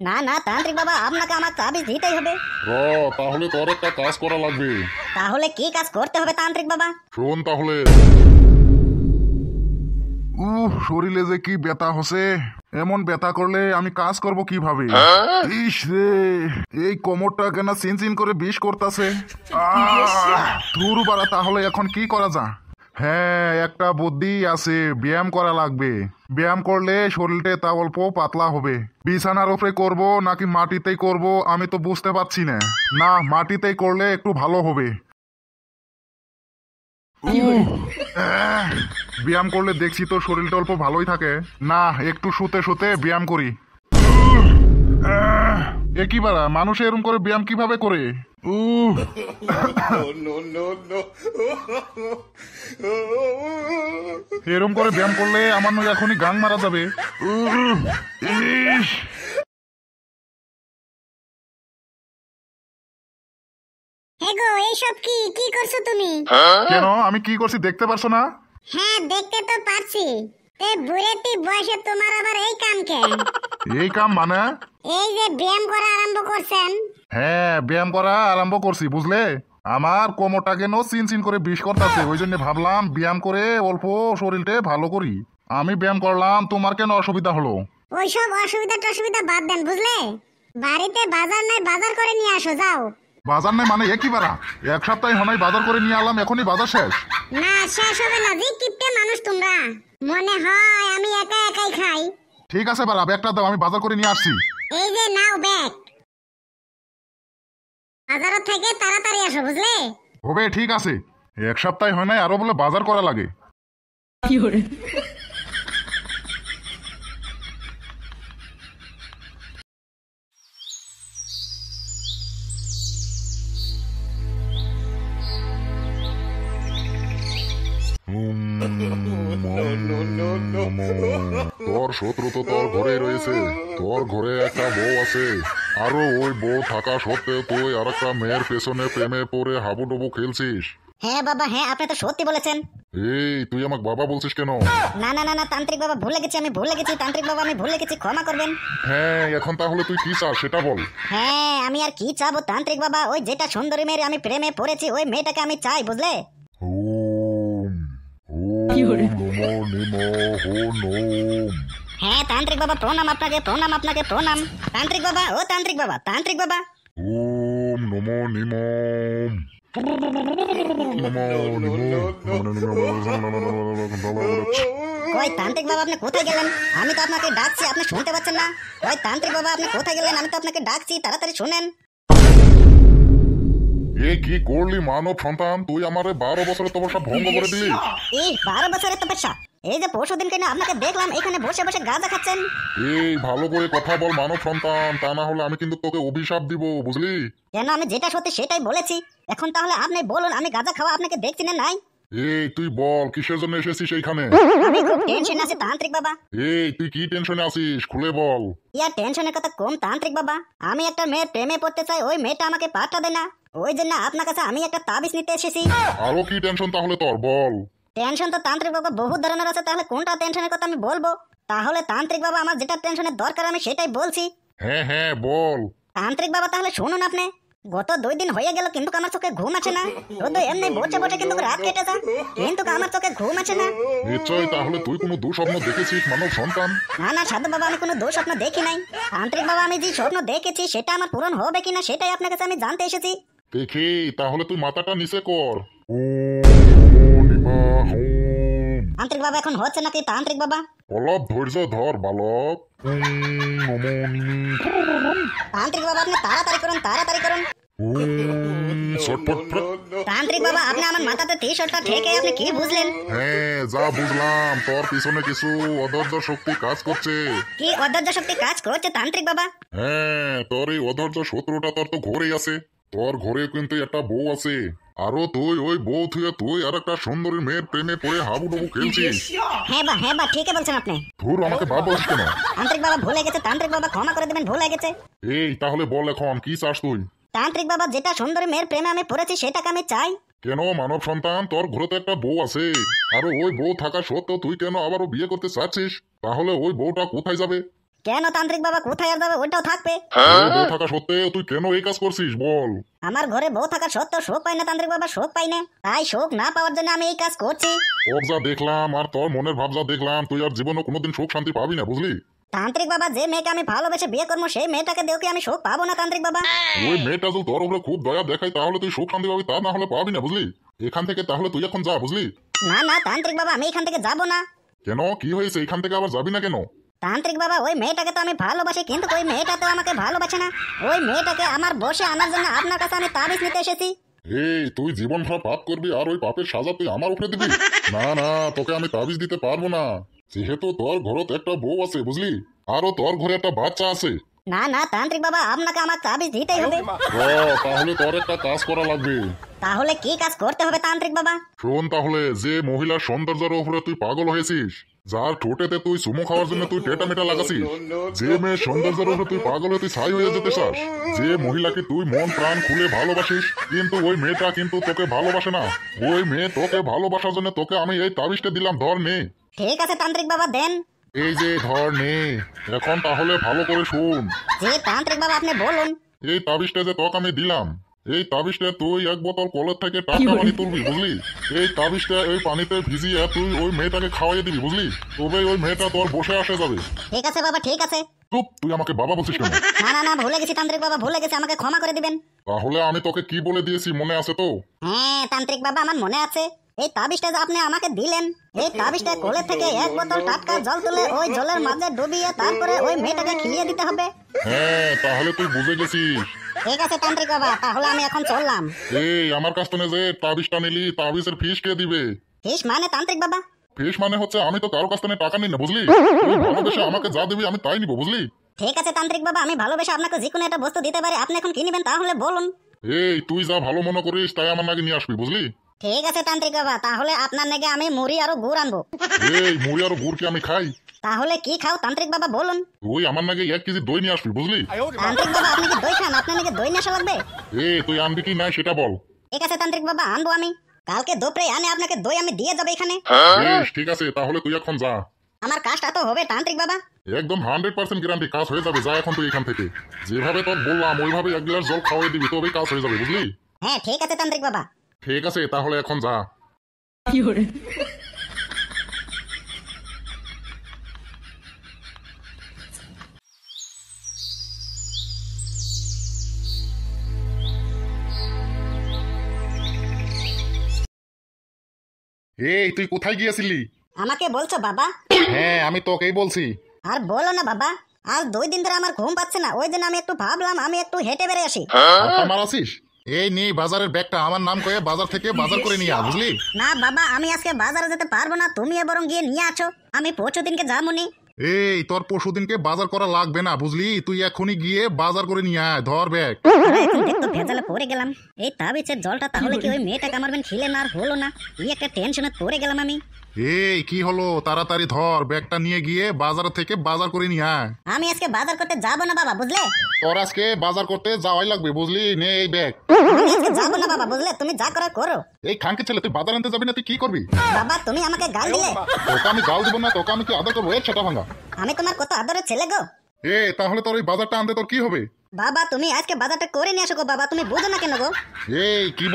না না তান্ত্রিক বাবা, আপনাকে আমার তাবিজ দিতেই হবে। তাহলে তোর একটা কাজ করা লাগবে। তাহলে কি কাজ করতে হবে তান্ত্রিক বাবা? শোন তাহলে। শরীরে যে কি ব্যথা হচ্ছে, এমন ব্যথা করলে আমি কাজ করব কিভাবে? ইস রে, এই কোমরটা কেন চিনচিন করে বিষ করতেছে। ধুর বাড়া, তাহলে এখন কি করা যায়? হ্যাঁ, একটা বুদ্ধি আছে, ব্যায়াম করা লাগবে। ব্যায়াম করলে শরীরটা তা অল্প পাতলা হবে। বিছানার উপরে করব নাকি মাটিতেই করব আমি তো বুঝতে পারছি না। না, মাটিতেই করলে একটু ভালো হবে। ব্যায়াম করলে দেখছি তো শরীরটা অল্প ভালোই থাকে। না, একটু শুতে শুতে ব্যায়াম করি। একই বারা, মানুষ এরকম করে ব্যায়াম কিভাবে করে? এরকম করে ব্যায়াম করলে আমার নয় এখনই গাং মারা যাবে। হেগো, এইসব কি কি করছো তুমি? কেন, আমি কি করছি দেখতে পারছো না? হ্যাঁ, দেখতে তো পারছি। তে বুড়েতি বয়সে তোমার আবার এই কাম কেন? এই কাম মানে? এই যে ব্যায়াম করা আরম্ভ করছেন। হ্যাঁ, ব্যায়াম করা আরম্ভ করছি, বুঝলে? আমার কোমরটা কেন চিন করে বিষ করতেছে, ওই জন্য ভাবলাম ব্যায়াম করে অল্প শরীরটা ভালো করি। আমি ব্যায়াম করলাম, তোমার কেন অসুবিধা হলো? ওইসব অসুবিধা টসুবিধা বাদ দেন, বুঝলে? বাড়িতে বাজার নাই, বাজার করে নিয়ে আসো, যাও। বাজার নাই মানে একই বারা? এক সপ্তাহ হনাই বাজার করে নিয়ে আলাম, এখনই বাজার শেষ? না, শেষ হবে না। যে কিপটে মানুষ তোমরা, মনে হয় আমি একা একাই খাই। ঠিক আছে বারা, ব্যাগটা দাও, আমি বাজার করে নিয়ে আসছি। এই যে নাও ব্যাগ। বাজার থেকে তাড়াতাড়ি আসো, বুঝলে? হবে, ঠিক আছে। এক সপ্তাহ হয় নাই, আরো বলে বাজার করা লাগে। তোর শত্রু তো তোর ঘরে রয়েছে। তোর ঘরে একটা বউ আছে, আরো ওই বউ থাকা সত্ত্বেও তুই আর একটা মেয়ের পেছনে প্রেমে পড়ে হাবুডুবু খেলছিস। হ্যাঁ বাবা, হ্যাঁ, আপনি তো সত্যি বলেছেন। এই, তুই আমাকে বাবা বলছিস কেন? না না না না তান্ত্রিক বাবা, ভুলে গেছি, আমি ভুলে গেছি। তান্ত্রিক বাবা, আমি ভুলে গেছি, ক্ষমা করবেন। হ্যাঁ, এখন তাহলে তুই কি চাস সেটা বল। হ্যাঁ, আমি আর কি চাবো তান্ত্রিক বাবা, ওই যেটা সুন্দরী মেয়ের আমি প্রেমে পড়েছি ওই মেয়েটাকে আমি চাই, বুঝলে? ওম ওম নমো নিমো। হ্যাঁ তান্ত্রিক বাবা, প্রণাম আপনাকে, প্রণাম আপনাকে, প্রণাম। তান্ত্রিক বাবা, ও তান্ত্রিক বাবা, তান্ত্রিক বাবা। ওম নমো নিমো। কই তান্ত্রিক বাবা, আপনি কোথায় গেলেন? আমি তো আপনাকে ডাকছি, আপনি শুনতে পাচ্ছেন না? কই তান্ত্রিক বাবা, আপনি কোথায় গেলেন? আমি তো আপনাকে ডাকছি, তাড়াতাড়ি শুনেন। এ কি করলি মানব সন্তান, তুই আমারে 12 বছরের তপস্যা ভঙ্গ করে দিলি। এই 12 বছরের তপস্যা? এই যে পরশুদিন কেন আপনাকে দেখলাম এখানে বসে বসে গাঁজা খাচ্ছেন। এই, ভালো করে কথা বল মানব সন্তান, তা না হলে আমি কিন্তু তোকে অভিশাপ দিব, বুঝলি? কেন, আমি যেটা সত্যি সেটাই বলেছি। এখন তাহলে আপনি বলুন, আমি গাঁজা খাওয়া আপনাকে দেখছি না নাই? এই, তুই বল কিসের জন্য এসেছিস এইখানে? আমি খুব টেনশন আছে তান্ত্রিক বাবা। এই, তুই কি টেনশনে আছিস, খুলে বল। ইয়ার টেনশনের কথা কম তান্ত্রিক বাবা, আমি একটা মেয়ের প্রেমে পড়তে চাই, ওই মেয়েটা আমাকে পাত্তা দেয় না। ওই জন্য আপনার কাছে আমি একটা তাবিজ নিতে এসেছি। আরো কি টেনশন তাহলে তোর, বল। টেনশন তো তান্ত্রিক বাবা বহুত ধরনের আছে, তাহলে কোনটা টেনশনের কথা আমি বলবো? তাহলে তান্ত্রিক বাবা, আমার যেটা টেনশনের দরকার আমি সেটাই বলছি। হ্যাঁ হ্যাঁ, বল। তান্ত্রিক বাবা তাহলে শুনুন আপনি। গত 2 দিন হয়ে গেল কিন্তু আমার চোখে ঘুম আছে না। শুধু এমনি বসে বসে কিন্তু রাত কেটে যায়, কিন্তু আমার চোখে ঘুম আছে না। নিশ্চয় তাহলে তুই কোনো দুঃস্বপ্ন দেখেছিস মানব সন্তান। না না সাধু বাবা, আমি কোনো দুঃস্বপ্ন দেখি নাই। তান্ত্রিক বাবা, আমি যে স্বপ্ন দেখেছি সেটা আমার পূরণ হবে কিনা সেটাই আপনার কাছে আমি জানতে এসেছি। দেখি তাহলে তুই মাথাটা নিচে কর। তান্ত্রিক বাবা, এখন হচ্ছে নাকি তান্ত্রিক বাবা? অলপ ধৈর্য ধর বালক। তান্ত্রিক বাবা, আপনি তাড়াতাড়ি করুন, তাড়াতাড়ি করুন। তান্ত্রিক বাবা, আপনি আমার মাথাতে টি-শার্টটা ঠেকে আপনি কি বুঝলেন? হ্যাঁ, যা বুঝলাম, তোর পিছনে কিছু অধৈর্য শক্তি কাজ করছে। কি অধৈর্য শক্তি কাজ করছে তান্ত্রিক বাবা? হ্যাঁ, তোর এই অধৈর্য শত্রুটা তোর তো ঘরেই আছে। তোর ঘরে কিন্তু একটা বউ আছে, আরো তুই ওই বউ থুয়ে তুই আর একটা সুন্দরী মেয়ের প্রেমে পড়ে হাবুডুবু খেলছিস। হ্যাঁ বা ঠিকই বলছেন আপনি। ধুর, আমাকে বাপ বলছিস কেন? তান্ত্রিক বাবা ভুলে গেছে, তান্ত্রিক বাবা ক্ষমা করে দেবেন, ভুলে গেছে। এই, তাহলে বল এখন কি চাস তুই? তান্ত্রিক বাবা, যেটা সুন্দরী মেয়ের প্রেমে আমি পড়েছি সেটাকে আমি চাই। কেন মানব সন্তান, তোর ঘরে তো একটা বউ আছে, আর ওই বউ থাকা সত্ত্বেও তুই কেন আবারও বিয়ে করতে চাচ্ছিস? তাহলে ওই বউটা কোথায় যাবে? কেন তান্ত্রিক বাবা, কোথায় আর যাবে, ওইটাও থাকবে। বউ থাকা সত্ত্বেও তুই কেন এই কাজ করছিস বল? আমার ঘরে বউ থাকা সত্ত্বেও শোক পাই না তান্ত্রিক বাবা, শোক পাই না, তাই শোক না পাওয়ার জন্য আমি এই কাজ করছি। তোর যা দেখলাম আর তোর মনের ভাব যা দেখলাম, তুই আর জীবনে কোনোদিন সুখ শান্তি পাবি না, বুঝলি? তান্ত্রিক বাবা, যে মেয়েকে আমি ভালোবেসে বিয়ে করবো সেই মেয়েটাকে দেও কি আমি শোক পাবো না তান্ত্রিক বাবা? ওই মেয়েটা যদি তোর উপরে খুব দয়া দেখায় তাহলে তুই সুখ শান্তি পাবি, তা না হলে পাবি না, বুঝলি? এখান থেকে তাহলে তুই এখন যা, বুঝলি? না না তান্ত্রিক বাবা, আমি এখান থেকে যাবো না। কেন, কি হয়েছে? এখান থেকে আবার যাবি না কেন? তান্ত্রিক বাবা, ওই মেয়েটাকে তো আমি ভালোবাসি, কিন্তু ওই মেয়েটা তো আমাকে ভালোবাসে না। ওই মেয়েটাকে আমার বসে আনার জন্য আপনার কাছে আমি তাবিজ নিতে এসেছি। এই তুই জীবন ভর পাপ করবি আর ওই পাপের সাজা তুই আমার উপরে দিবি? না না, তোকে আমি তাবিজ দিতে পারবো না, যেহেতু তোর ঘরত একটা বউ আছে, বুঝলি? আরো তোর ঘরে একটা বাচ্চা আছে। না না তান্ত্রিক বাবা, আপনাকে আমার তাবিজ দিতেই হবে। তাহলে তোর একটা কাজ করা লাগবে। তাহলে কি কাজ করতে হবে তান্ত্রিক বাবা? শোন তাহলে, যে মহিলার সৌন্দর্যের উপরে তুই পাগল হয়েছিস, যার ঠোঁটেতে তুই চুমু খাওয়ার জন্য তুই টেটা মেটা লাগাছিস, যে মেয়ে সৌন্দর্যের উপরে তুই পাগল হয়ে তুই ছাই হয়ে যেতে চাস, যে মহিলাকে তুই মন প্রাণ খুলে ভালোবাসিস, কিন্তু ওই মেয়েটা কিন্তু তোকে ভালোবাসে না, ওই মেয়ে তোকে ভালোবাসার জন্য তোকে আমি এই তাবিজটা দিলাম, ধর নে। ঠিক আছে তান্ত্রিক বাবা, দেন। এই যে ধর নে, এখন তাহলে ভালো করে শুন। জি তান্ত্রিক বাবা, আপনি বলুন। এই তাবিজটা যে তোকে আমি দিলাম, এই তাবিজটা তুই এক বোতল কলের থেকে টাটকা পানি তুলবি, বুঝলি? এই তাবিজটা ওই পানিতে ভিজিয়ে তুই ওই মেয়েটাকে খাওয়াই দিবি, বুঝলি? তবে ওই মেয়েটা তোর বসে আসে যাবে। ঠিক আছে বাবা, ঠিক আছে। চুপ, তুই আমাকে বাবা বলছিস কেন? না না না, ভুলে গেছি তান্ত্রিক বাবা, ভুলে গেছি, আমাকে ক্ষমা করে দিবেন। তাহলে আমি তোকে কি বলে দিয়েছি মনে আছে তো? হ্যাঁ তান্ত্রিক বাবা, আমার মনে আছে। এই তাবিজটা যে আপনি আমাকে দিলেন, এই তাবিজটা কোলে থেকে এক বোতল টাটকা জল তুলে ওই জলের মাঝে ডুবিয়ে তারপরে ওই মেয়েটাকে খিলিয়ে দিতে হবে। হ্যাঁ, তাহলে তুই বুঝে গেছিস। ঠিক আছে তান্ত্রিক বাবা, তাহলে আমি এখন চললাম। এই আমার কাছ থেকে যে তাবিজটা নিলি, তাবিজের ফিস কে দিবে? ফিস মানে তান্ত্রিক বাবা? ফিস মানে হচ্ছে আমি তো কারো কাছ থেকে টাকা নিই না, বুঝলি? তুই ভালোবেসে আমাকে যা দিবি আমি তাই নিব, বুঝলি? ঠিক আছে তান্ত্রিক বাবা, আমি ভালোবেসে আপনাকে যে কোনো একটা বস্তু দিতে পারি, আপনি এখন কি নেবেন তাহলে বলুন। এই তুই যা ভালো মনে করিস তাই আমার নাকি নিয়ে আসবি, বুঝলি? ঠিক আছে তান্ত্রিক বাবা, তাহলে আপনার নাকি আমি মুড়ি আর গুড় আনবো। এই মুড়ি আর গুড় কি আমি খাই? তাহলে কি খাও তান্ত্রিক বাবা বলুন। তুই আমার নাকি 1 কেজি দই নিয়ে আসবি, বুঝলি? তান্ত্রিক বাবা, আপনি কি দই খান? আপনার নাকি দই নেশা লাগবে। এই তুই আনবি কি নাই সেটা বল। ঠিক আছে তান্ত্রিক বাবা, আনবো আমি। কালকে দুপুরে আনে আপনাকে দই আমি দিয়ে যাবো এখানে। বেশ, ঠিক আছে, তাহলে তুই এখন যা। আমার কাজটা তো হবে তান্ত্রিক বাবা। একদম 100% গ্যারান্টি কাজ হয়ে যাবে। যা এখন তুই এখান থেকে, যেভাবে তোর বললাম ওইভাবে 1 গ্লাস জল খাওয়াই দিবি, তবেই কাজ হয়ে যাবে, বুঝলি? হ্যাঁ ঠিক আছে তান্ত্রিক বাবা। ঠিক আছে, তাহলে এখন যা। এই তুই কোথায় গিয়েছিলি? আমাকে বলছো বাবা? হ্যাঁ, আমি তোকেই বলছি। আর বলো না বাবা, আজ 2 দিন ধরে আমার ঘুম পাচ্ছে না, ওই জন্য আমি একটু ভাবলাম আমি একটু হেঁটে বেড়ে আসি। আমার আছিস? এই নে বাজারের ব্যাগটা আমার নাম করে বাজার থেকে বাজার করে নিয়ে আয়, বুঝলি? না বাবা, আমি আজকে বাজারে যেতে পারবো না, তুমি বরং গিয়ে নিয়ে আছো, আমি পরশু দিনকে যাবনি। এই তোর পরশুদিনকে বাজার করা লাগবে না, বুঝলি? তুই এখনই গিয়ে বাজার করে নিয়ে আয়, ধর ব্যাগ। এখন দেখতো ভেজালে পড়ে গেলাম। এই তাবিজের জলটা তাহলে কি ওই মেয়েটাকে আমারবেন খিলে না আর হলো না, এই একটা টেনশনে পড়ে গেলাম আমি। এই কি হলো, তাড়াতাড়ি ধর ব্যাগটা নিয়ে গিয়ে বাজার থেকে বাজার করে নিয়ে আয়। আমি আজকে বাজার করতে যাবো না বাবা, বুঝলে? তোর আজকে বাজার করতে যাওয়াই লাগবে, বুঝলি? নে এই ব্যাগ। আমি আজকে যাবো না বাবা, বুঝলে? তুমি যা করার করো। এই খানকে ছেলে, তুই বাজার আনতে যাবি না, তুই কি করবি? বাবা তুমি আমাকে গাল দিলে। তোকে আমি গাল দিব না, তোকে আমি কি আদর করবো? এই ছেটা ভাঙা, আমি তোমার কত আদরের ছেলে গো। এ তাহলে তোর ওই বাজারটা আনতে তোর কি হবে? বাবা তুমি আজকে বাজারটা করে নিয়ে আসো গো বাবা, তুমি বুঝো না কেন গো? এই কি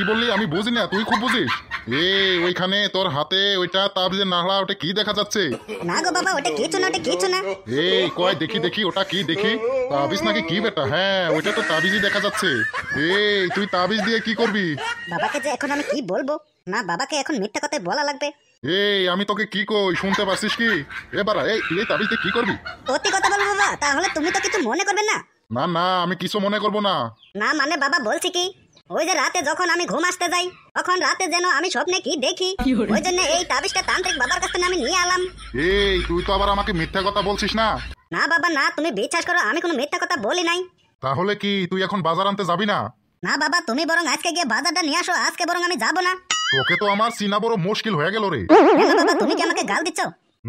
বললি আমি বুঝি না, তুই খুব বুঝিস। এই ওইখানে তোর হাতে ওইটা তাবিজের নাহলা, ওটা কি দেখা যাচ্ছে? না গো বাবা, ওটা কিছু না, ওটা কিছু না। এই কয় দেখি ওটা কি দেখি? তাবিজ নাকি কি বেটা? হ্যাঁ ওইটা তো তাবিজই দেখা যাচ্ছে। এই তুই তাবিজ দিয়ে কি করবি? বাবাকে যে এখন আমি কি বলবো, না বাবাকে এখন মিথ্যা কথাই বলা লাগবে। এই আমি তোকে কি কই, শুনতে পারছিস কি? এবার এই তুই এই তাবিজ দিয়ে কি করবি? সত্যি কথা বলবো বাবা, তাহলে তুমি তো কিছু মনে করবে না? না না, আমি কিছু মনে করব না। না মানে বাবা বলছি কি, ওই যে রাতে যখন আমি ঘুম আসতে যাই, তখন রাতে যেন আমি স্বপ্নে কি দেখি, ওই জন্য এই তাবিজটা তান্ত্রিক বাবার কাছ থেকে আমি নিয়ে আলাম। এই তুই তো আবার আমাকে মিথ্যা কথা বলছিস না? না বাবা না, তুমি বিশ্বাস করো আমি কোনো মিথ্যা কথা বলি নাই। তাহলে কি তুই এখন বাজার আনতে যাবি না? না বাবা, তুমি বরং আজকে গিয়ে বাজারটা নিয়ে আসো, আজকে বরং আমি যাবো না। তোকে তো আমার চিনা বড় মুশকিল হয়ে গেল রে। কেন বাবা, তুমি কি আমাকে গাল দিচ্ছ?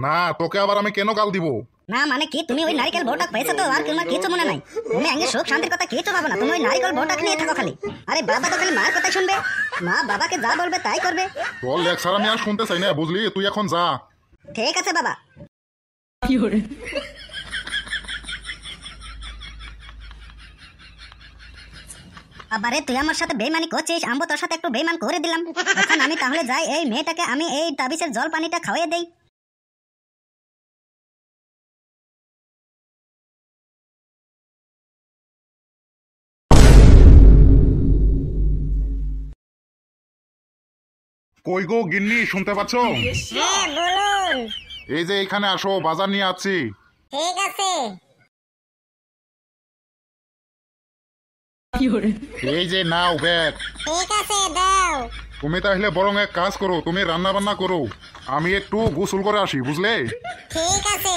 না, তোকে আবার আমি কেন গাল দিব? না মানে কি, তুমি ওই নারকেল বউটা পেয়েছো তো, আর তোমার কিছু মনে নাই? তুমি আগে সুখ শান্তির কথা কিছু ভাবো না, তুমি ওই নারকেল বউটাকে নিয়ে থাকো খালি। আরে বাবা তো খালি মার কথা শুনবে, মা বাবাকে যা বলবে তাই করবে। তোর লেকচার আমি আর শুনতে চাই না, বুঝলি? তুই এখন যা। ঠিক আছে বাবা। আবারে তুই আমার সাথে বেইমানি করছিস, আমি তোর সাথে একটু বেইমান করে দিলাম। এখন আমি তাহলে যাই, এই মেয়েটাকে আমি এই তাবিজের জল পানিটা খাওয়াই দেই। কই গো গিন্নি, শুনতে পাচ্ছ? হ্যাঁ বলুন। এই যে এখানে আসো, বাজার নিয়ে আসছি। ঠিক আছে। এই যে নাও ব্যাগ। ঠিক আছে দাও। তুমি তাহলে বরং এক কাজ করো, তুমি রান্না বান্না করো, আমি একটু গোসল করে আসি, বুঝলে? ঠিক আছে।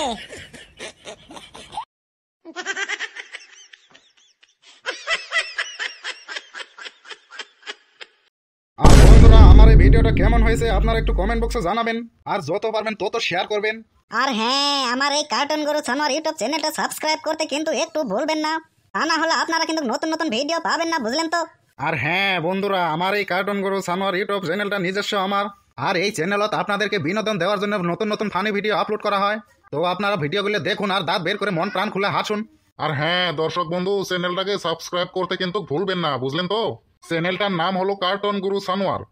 আর বন্ধুরা, আমার এই ভিডিওটা কেমন হয়েছে আপনারা একটু কমেন্ট বক্সে জানাবেন, আর যত পারবেন তত শেয়ার করবেন। আর হ্যাঁ, আমার এই কার্টুন গরু ছানোয়ার ইউটিউব চ্যানেলটা সাবস্ক্রাইব করতে কিন্তু একটু ভুলবেন না, তা না হলে আপনারা কিন্তু নতুন নতুন ভিডিও পাবেন না, বুঝলেন তো? আর হ্যাঁ বন্ধুরা, আমার এই কার্টুন গুরু সানোয়ার ইউটিউব চ্যানেলটা নিজস্ব আমার, আর এই চ্যানেলত আপনাদেরকে বিনোদন দেওয়ার জন্য নতুন নতুন ফানি ভিডিও আপলোড করা হয়। তো আপনারা ভিডিওগুলো দেখুন আর দাঁত বের করে মন প্রাণ খুলে হাসুন। আর হ্যাঁ দর্শক বন্ধু, চ্যানেলটাকে সাবস্ক্রাইব করতে কিন্তু ভুলবেন না, বুঝলেন তো? চ্যানেলটার নাম হলো কার্টুন গুরু সানোয়ার।